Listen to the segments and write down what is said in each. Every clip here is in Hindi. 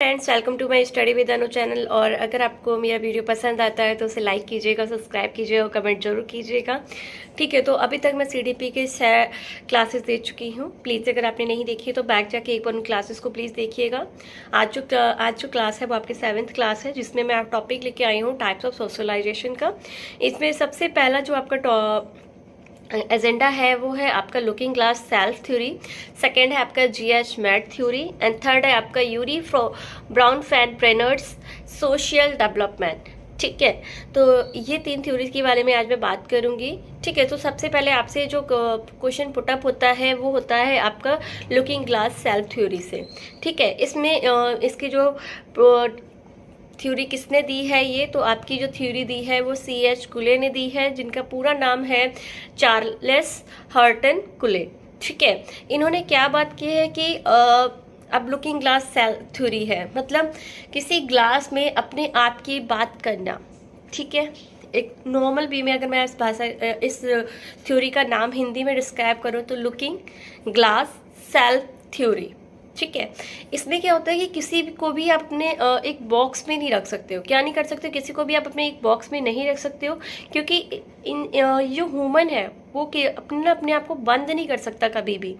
Friends, welcome to my study with Anu channel. और अगर आपको मेरा वीडियो पसंद आता है तो उसे लाइक कीजिएगा, सब्सक्राइब कीजिएगा और कमेंट जरूर कीजिएगा। ठीक है, तो अभी तक मैं सीडीपी के 6 क्लासेस दे चुकी हूँ। प्लीज़ अगर आपने नहीं देखी तो बैक जाके एक बार उन क्लासेस को प्लीज़ देखिएगा। आज जो क्लास है वो आपकी 7th क्लास है, जिसमें मैं आप टॉपिक लेके आई हूँ टाइप्स ऑफ सोशलाइजेशन का। इसमें सबसे पहला जो आपका एजेंडा है वो है आपका looking glass self theory, second है आपका G H Mead theory and third है आपका Urie Bronfenbrenner's social development. ठीक है, तो ये 3 थ्योरीज के बारे में आज मैं बात करूंगी। ठीक है, तो सबसे पहले आपसे जो क्वेश्चन पुटअप होता है वो होता है आपका लुकिंग ग्लास सेल्फ थ्योरी से। ठीक है, इसमें इसकी जो थ्योरी किसने दी है, ये तो आपकी जो थ्योरी दी है वो C.H. कुले ने दी है, जिनका पूरा नाम है चार्ल्स हर्टन कुले। ठीक है, इन्होंने क्या बात की है कि अब लुकिंग ग्लास सेल्फ थ्योरी है, मतलब किसी ग्लास में अपने आप की बात करना। ठीक है, एक नॉर्मल वे में अगर मैं इस थ्योरी का नाम हिंदी में डिस्क्राइब करूँ तो लुकिंग ग्लास सेल्फ थ्योरी। ठीक है, इसमें क्या होता है कि किसी को भी आप अपने एक बॉक्स में नहीं रख सकते हो। क्या नहीं कर सकते हो, किसी को भी आप अपने एक बॉक्स में नहीं रख सकते हो, क्योंकि जो ह्यूमन है वो अपने आप को बंद नहीं कर सकता कभी भी।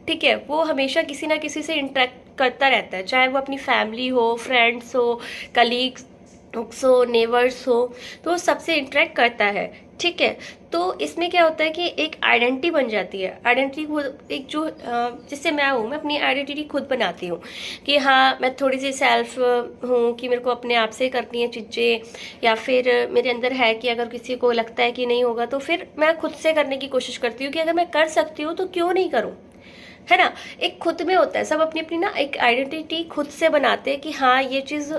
ठीक है, वो हमेशा किसी ना किसी से इंटरेक्ट करता रहता है, चाहे वो अपनी फैमिली हो, फ्रेंड्स हो, कलीग्स हो, नेबर्स हो, तो सबसे इंटरेक्ट करता है। ठीक है, तो इसमें क्या होता है कि एक आइडेंटिटी बन जाती है। आइडेंटिटी खुद एक जो जिससे मैं हूँ, मैं अपनी आइडेंटिटी खुद बनाती हूँ कि हाँ मैं थोड़ी सी सेल्फ हूँ, कि मेरे को अपने आप से करनी है चीज़ें, या फिर मेरे अंदर है कि अगर किसी को लगता है कि नहीं होगा तो फिर मैं खुद से करने की कोशिश करती हूँ कि अगर मैं कर सकती हूँ तो क्यों नहीं करूँ, है ना। एक खुद में होता है, सब अपनी अपनी ना एक आइडेंटिटी खुद से बनाते हैं कि हाँ ये चीज़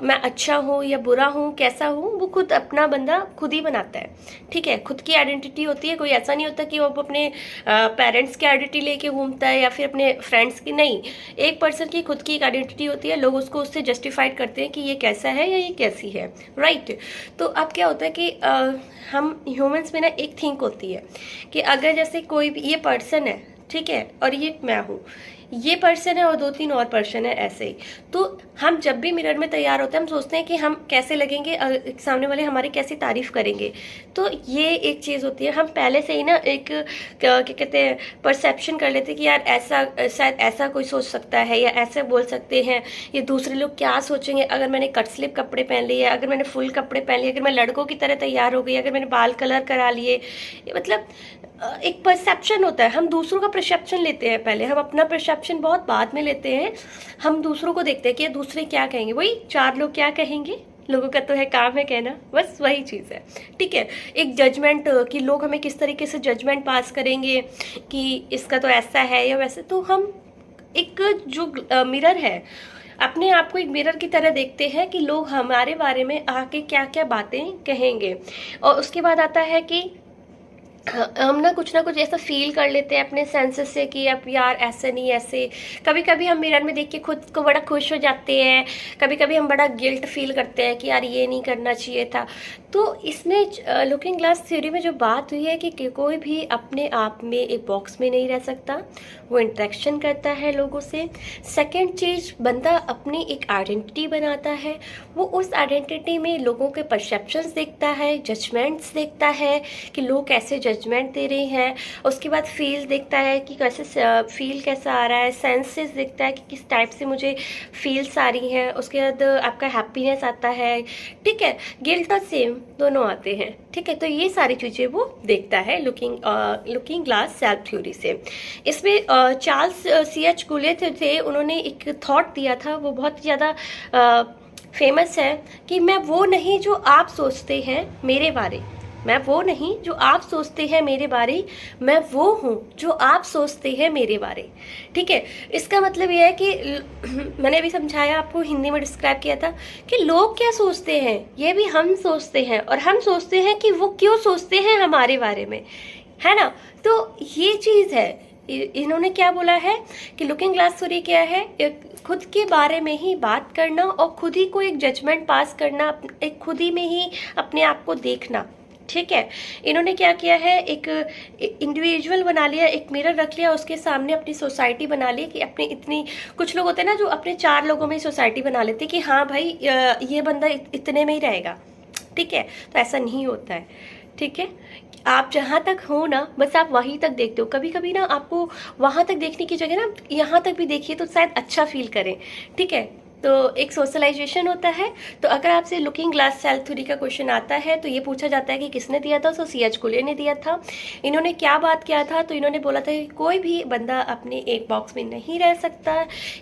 मैं अच्छा हूँ या बुरा हूँ, कैसा हूँ, वो खुद अपना बंदा खुद ही बनाता है। ठीक है, खुद की आइडेंटिटी होती है। कोई ऐसा नहीं होता कि वो अपने पेरेंट्स की आइडेंटिटी लेके घूमता है या फिर अपने फ्रेंड्स की, नहीं। एक पर्सन की खुद की एक आइडेंटिटी होती है, लोग उसको उससे जस्टिफाइड करते हैं कि ये कैसा है या ये कैसी है, राइट। तो अब क्या होता है कि हम ह्यूमंस में ना एक थिंक होती है कि अगर जैसे कोई भी ये पर्सन है, ठीक है, और ये मैं हूँ, ये पर्सन है और 2-3 और पर्सन है, ऐसे ही। तो हम जब भी मिरर में तैयार होते हैं हम सोचते हैं कि हम कैसे लगेंगे, सामने वाले हमारी कैसी तारीफ करेंगे। तो ये एक चीज़ होती है, हम पहले से ही ना एक क्या कहते हैं परसेप्शन कर लेते हैं कि यार ऐसा शायद ऐसा कोई सोच सकता है या ऐसे बोल सकते हैं, ये दूसरे लोग क्या सोचेंगे अगर मैंने कट स्लिप कपड़े पहन लिए, अगर मैंने फुल कपड़े पहन लिए, अगर मैं लड़कों की तरह तैयार हो गई, अगर मैंने बाल कलर करा लिए। मतलब एक परसेप्शन होता है, हम दूसरों का परसेप्शन लेते हैं पहले, हम अपना परसेप्शन बहुत बाद में लेते हैं। हम दूसरों को देखते हैं कि दूसरे क्या कहेंगे, वही 4 लोग क्या कहेंगे, लोगों का तो है काम है कहना, बस वही चीज़ है। ठीक है, एक जजमेंट कि लोग हमें किस तरीके से जजमेंट पास करेंगे कि इसका तो ऐसा है या वैसे। तो हम एक जो मिरर है, अपने आप को एक मिरर की तरह देखते हैं कि लोग हमारे बारे में आके क्या क्या बातें कहेंगे। और उसके बाद आता है कि हम ना कुछ ऐसा फील कर लेते हैं अपने सेंसेस से कि अब यार ऐसे नहीं ऐसे। कभी कभी हम मिरर में देख के खुद को बड़ा खुश हो जाते हैं, कभी कभी हम बड़ा गिल्ट फील करते हैं कि यार ये नहीं करना चाहिए था। तो इसमें लुकिंग ग्लास थ्योरी में जो बात हुई है कि कोई भी अपने आप में एक बॉक्स में नहीं रह सकता, वो इंटरेक्शन करता है लोगों से। सेकेंड चीज़, बंदा अपनी एक आइडेंटिटी बनाता है, वो उस आइडेंटिटी में लोगों के परसेप्शंस देखता है, जजमेंट्स देखता है कि लोग कैसे जजमेंट दे रहे हैं। उसके बाद फील देखता है कि कैसे फील कैसा आ रहा है, सेंसेस देखता है कि किस टाइप से मुझे फील्स आ रही हैं। उसके बाद आपका हैप्पीनेस आता है, ठीक है, गिल्ट और सेम दोनों आते हैं। ठीक है, तो ये सारी चीज़ें वो देखता है लुकिंग ग्लास सेल्फ थ्योरी से। इसमें चार्ल्स C.H. कुले थे, उन्होंने एक थॉट दिया था, वो बहुत ज़्यादा फेमस है कि मैं वो नहीं जो आप सोचते हैं मेरे बारे, मैं वो नहीं जो आप सोचते हैं मेरे बारे, मैं वो हूँ जो आप सोचते हैं मेरे बारे। ठीक है, इसका मतलब यह है कि मैंने अभी समझाया आपको, हिंदी में डिस्क्राइब किया था कि लोग क्या सोचते हैं ये भी हम सोचते हैं, और हम सोचते हैं कि वो क्यों सोचते हैं हमारे बारे में, है ना। तो ये चीज़ है, इन्होंने क्या बोला है कि लुकिंग ग्लास थ्योरी क्या है, खुद के बारे में ही बात करना और खुद ही को एक जजमेंट पास करना, एक खुद ही में ही अपने आप को देखना। ठीक है। इन्होंने क्या किया है, एक इंडिविजुअल बना लिया, एक मिरर रख लिया, उसके सामने अपनी सोसाइटी बना ली कि अपनी इतनी, कुछ लोग होते हैं ना जो अपने 4 लोगों में सोसाइटी बना लेते कि हाँ भाई ये बंदा इतने में ही रहेगा, ठीक है। तो ऐसा नहीं होता है, ठीक है। आप जहाँ तक हो ना, बस आप वहीं तक देखते हो। कभी कभी ना आपको वहाँ तक देखने की जगह ना यहाँ तक भी देखिए तो शायद अच्छा फील करें, ठीक है। तो एक सोशलाइजेशन होता है। तो अगर आपसे लुकिंग ग्लास सेल्फ थ्योरी का क्वेश्चन आता है तो ये पूछा जाता है कि किसने दिया था, तो C.H. कुले ने दिया था। इन्होंने क्या बात किया था, तो इन्होंने बोला था कि कोई भी बंदा अपने एक बॉक्स में नहीं रह सकता,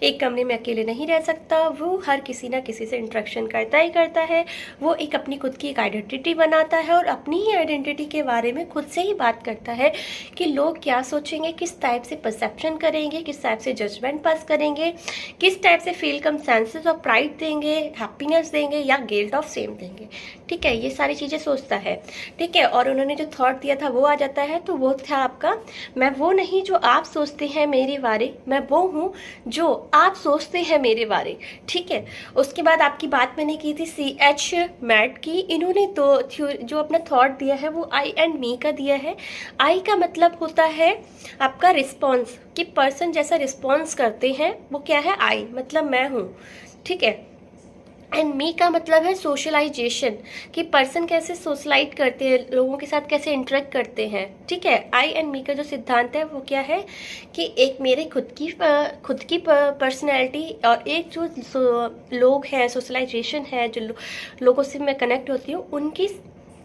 एक कमरे में अकेले नहीं रह सकता, वो हर किसी ना किसी से इंट्रैक्शन करता ही करता है, वो एक अपनी खुद की एक आइडेंटिटी बनाता है और अपनी ही आइडेंटिटी के बारे में खुद से ही बात करता है कि लोग क्या सोचेंगे, किस टाइप से परसेप्शन करेंगे, किस टाइप से जजमेंट पास करेंगे, किस टाइप से feel come sense of pride देंगे, हैप्पीनेस देंगे या गिल्ट ऑफ सेम देंगे, ठीक है। ये सारी चीज़ें सोचता है, ठीक है। और उन्होंने जो थॉट दिया था वो आ जाता है, तो वो था आपका, मैं वो नहीं जो आप सोचते हैं मेरे बारे, मैं वो हूँ जो आप सोचते हैं मेरे बारे, ठीक है। उसके बाद आपकी बात मैंने की थी C.H. मैट की। इन्होंने तो जो अपना थॉट दिया है वो आई एंड मी का दिया है। आई का मतलब होता है आपका रिस्पॉन्स, कि पर्सन जैसा रिस्पॉन्स करते हैं वो क्या है, आई मतलब मैं हूँ, ठीक है। एंड मी का मतलब है सोशलाइजेशन, कि पर्सन कैसे सोशलाइज करते हैं, लोगों के साथ कैसे इंटरेक्ट करते हैं, ठीक है। आई एंड मी का जो सिद्धांत है वो क्या है कि एक मेरे खुद की पर्सनैलिटी और एक जो लोग हैं, सोशलाइजेशन है, जो लोगों से मैं कनेक्ट होती हूँ, उनकी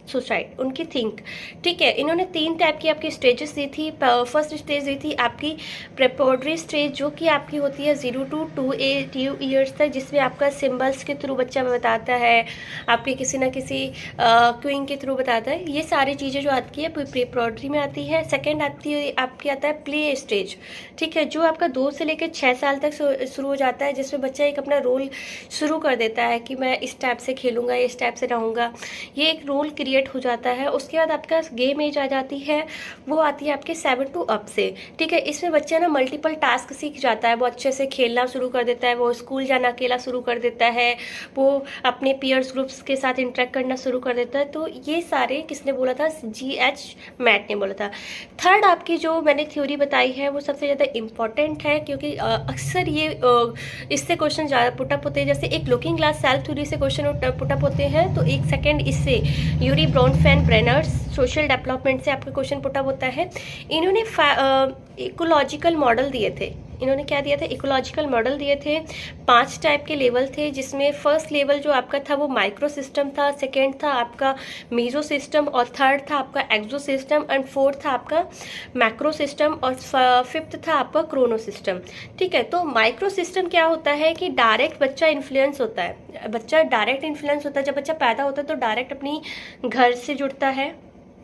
सोसाइटी, उनकी थिंक, ठीक है। इन्होंने 3 टाइप की आपकी स्टेजेस दी थी। फर्स्ट स्टेज दी थी आपकी प्रेपोडरी स्टेज, जो कि आपकी होती है 0 to 2 ईयर्स तक, जिसमें आपका सिंबल्स के थ्रू बच्चा बताता है, आपके किसी ना किसी क्विंग के थ्रू बताता है। ये सारी चीज़ें जो आती है प्रेपोडरी में आती है। सेकेंड आती है आपकी आता है प्ले स्टेज, ठीक है, जो आपका 2 से लेकर 6 साल तक शुरू हो जाता है, जिसमें बच्चा एक अपना रोल शुरू कर देता है कि मैं इस टाइप से खेलूँगा, इस टाइप से रहूँगा, ये एक रोल क्रिएट हो जाता है। उसके बाद आपका गेम एज आ जाती है, वो आती है आपके 7 to अप से, ठीक है। इसमें बच्चा ना मल्टीपल टास्क सीख जाता है, वो अच्छे से खेलना शुरू कर देता है, वो स्कूल जाना अकेला शुरू कर देता है, वो अपने पीयर्स ग्रुप्स के साथ इंटरेक्ट करना शुरू कर देता है। तो ये सारे किसने बोला था, G.H. मैट ने बोला था। थर्ड आपकी जो मैंने थ्योरी बताई है वो सबसे ज़्यादा इम्पॉर्टेंट है, क्योंकि अक्सर ये इससे क्वेश्चन ज़्यादा पुटअप होते हैं। जैसे एक लुकिंग ग्लास सेल्फ थ्योरी से क्वेश्चन पुटअप होते हैं, तो एक सेकेंड इससे यूरी ब्रॉनफेन ब्रेनर्स सोशल डेवलपमेंट से आपका क्वेश्चन पुटअप होता है। इन्होंने इकोलॉजिकल मॉडल दिए थे। इन्होंने क्या दिया था, इकोलॉजिकल मॉडल दिए थे। 5 टाइप के लेवल थे, जिसमें फर्स्ट लेवल जो आपका था वो माइक्रो सिस्टम था, सेकेंड था आपका मीजो सिस्टम, और थर्ड था आपका एक्सो सिस्टम, एंड फोर्थ था आपका मैक्रो सिस्टम, और फिफ्थ था आपका क्रोनो सिस्टम, ठीक है। तो माइक्रो सिस्टम क्या होता है कि डायरेक्ट बच्चा इन्फ्लुएंस होता है, बच्चा डायरेक्ट इन्फ्लुएंस होता है। जब बच्चा पैदा होता है तो डायरेक्ट अपनी घर से जुड़ता है,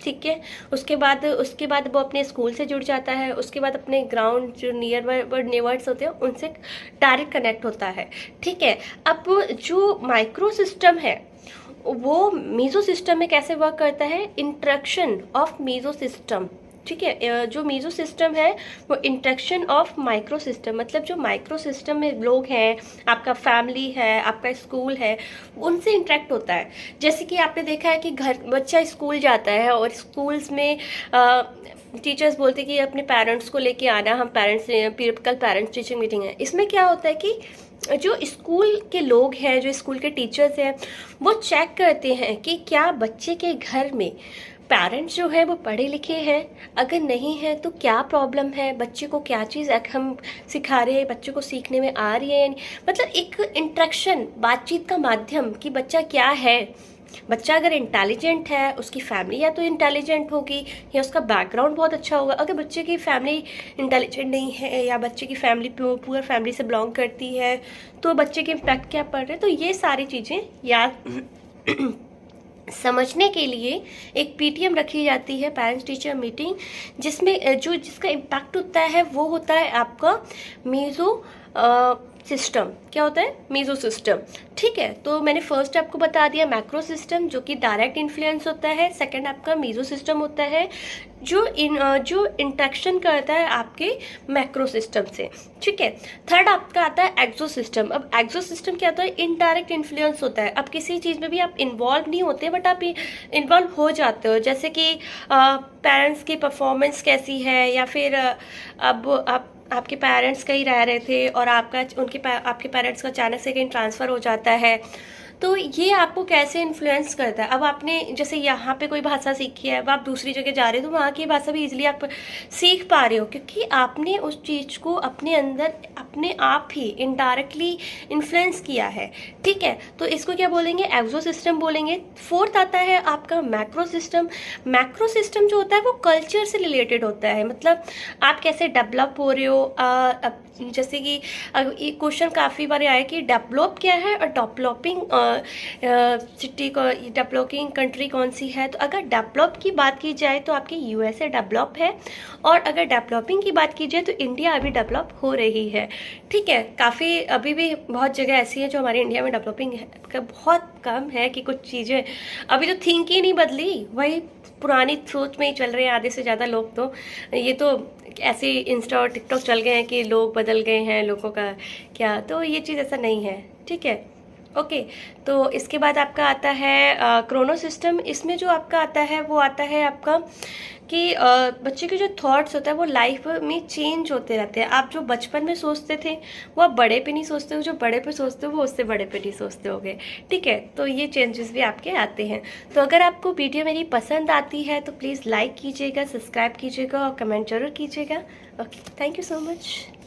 ठीक है। उसके बाद वो अपने स्कूल से जुड़ जाता है, उसके बाद अपने ग्राउंड जो नियर नेबर्स होते हैं उनसे डायरेक्ट कनेक्ट होता है, ठीक है। अब जो माइक्रो सिस्टम है वो मीजो सिस्टम में कैसे वर्क करता है, इंट्रैक्शन ऑफ मीजो सिस्टम, ठीक है। जो मीजो सिस्टम है वो इंट्रैक्शन ऑफ माइक्रो सिस्टम, मतलब जो माइक्रो सिस्टम में लोग हैं, आपका फैमिली है, आपका स्कूल है, उनसे इंटरेक्ट होता है। जैसे कि आपने देखा है कि बच्चा स्कूल जाता है और स्कूल्स में टीचर्स बोलते हैं कि अपने पेरेंट्स को लेके आना, हम कल पेरेंट्स टीचर मीटिंग है। इसमें क्या होता है कि जो स्कूल के लोग हैं, जो स्कूल के टीचर्स हैं, वो चेक करते हैं कि क्या बच्चे के घर में पेरेंट्स जो है वो पढ़े लिखे हैं, अगर नहीं है तो क्या प्रॉब्लम है, बच्चे को क्या चीज़ हम सिखा रहे हैं, बच्चे को सीखने में आ रही है, मतलब एक इंट्रैक्शन, बातचीत का माध्यम कि बच्चा क्या है। बच्चा अगर इंटेलिजेंट है, उसकी फैमिली या तो इंटेलिजेंट होगी या उसका बैकग्राउंड बहुत अच्छा होगा। अगर बच्चे की फैमिली इंटेलिजेंट नहीं है या बच्चे की फैमिली पुअर फैमिली से बिलोंग करती है तो बच्चे के इम्पैक्ट क्या पड़ रहे हैं। तो ये सारी चीज़ें याद समझने के लिए एक PTM रखी जाती है, पेरेंट्स टीचर मीटिंग, जिसमें जिसका इम्पैक्ट होता है वो होता है आपका मीजो सिस्टम क्या होता है, मीजो सिस्टम। ठीक है, तो मैंने फर्स्ट आपको बता दिया मैक्रो सिस्टम जो कि डायरेक्ट इन्फ्लुएंस होता है, सेकंड आपका मीजो सिस्टम होता है जो इंटरेक्शन करता है आपके मैक्रो सिस्टम से। ठीक है, थर्ड आपका आता है एक्सो सिस्टम। अब एक्सो सिस्टम क्या होता है, इनडायरेक्ट इन्फ्लुएंस होता है। अब किसी चीज़ में भी आप इन्वॉल्व नहीं होते बट आप इन्वॉल्व हो जाते हो, जैसे कि पेरेंट्स की परफॉर्मेंस कैसी है, या फिर अब आपके पेरेंट्स कहीं रह रहे थे और आपके पेरेंट्स का अचानक से कहीं ट्रांसफ़र हो जाता है, तो ये आपको कैसे इन्फ्लुएंस करता है। अब आपने जैसे यहाँ पे कोई भाषा सीखी है, अब आप दूसरी जगह जा रहे हो तो वहाँ की भाषा भी इजीली आप सीख पा रहे हो, क्योंकि आपने उस चीज़ को अपने अंदर अपने आप ही इनडायरेक्टली इन्फ्लुएंस किया है। ठीक है, तो इसको क्या बोलेंगे, एक्सो सिस्टम बोलेंगे। फोर्थ आता है आपका मैक्रो सिस्टम। मैक्रो सिस्टम जो होता है वो कल्चर से रिलेटेड होता है, मतलब आप कैसे डेवलप हो रहे हो। जैसे कि ये क्वेश्चन काफ़ी बार आया कि डेवलप क्या है और डेवलपिंग सिटी को, डेवलपिंग कंट्री कौन सी है। तो अगर डेवलप की बात की जाए तो आपकी यूएसए डेवलप है, और अगर डेवलपिंग की बात की जाए तो इंडिया अभी डेवलप हो रही है। ठीक है, काफ़ी अभी भी बहुत जगह ऐसी है जो हमारे इंडिया में डेवलपिंग है का बहुत कम है, कि कुछ चीज़ें अभी तो थिंक ही नहीं बदली, वही पुरानी सोच में ही चल रहे हैं आधे से ज़्यादा लोग। तो ये तो ऐसे इंस्टा और टिकटॉक चल गए हैं कि लोग बदल गए हैं, लोगों का क्या, तो ये चीज़ ऐसा नहीं है। ठीक है, ओके। तो इसके बाद आपका आता है क्रोनो सिस्टम। इसमें जो आपका आता है वो आता है आपका कि बच्चे के जो थॉट्स होते हैं वो लाइफ में चेंज होते रहते हैं। आप जो बचपन में सोचते थे वो आप बड़े पे नहीं सोचते हो, जो बड़े पे सोचते हो वो उससे बड़े पे नहीं सोचते होगे। ठीक है, तो ये चेंजेस भी आपके आते हैं। तो अगर आपको वीडियो मेरी पसंद आती है तो प्लीज़ लाइक कीजिएगा, सब्सक्राइब कीजिएगा और कमेंट जरूर कीजिएगा। Okay, thank you so much.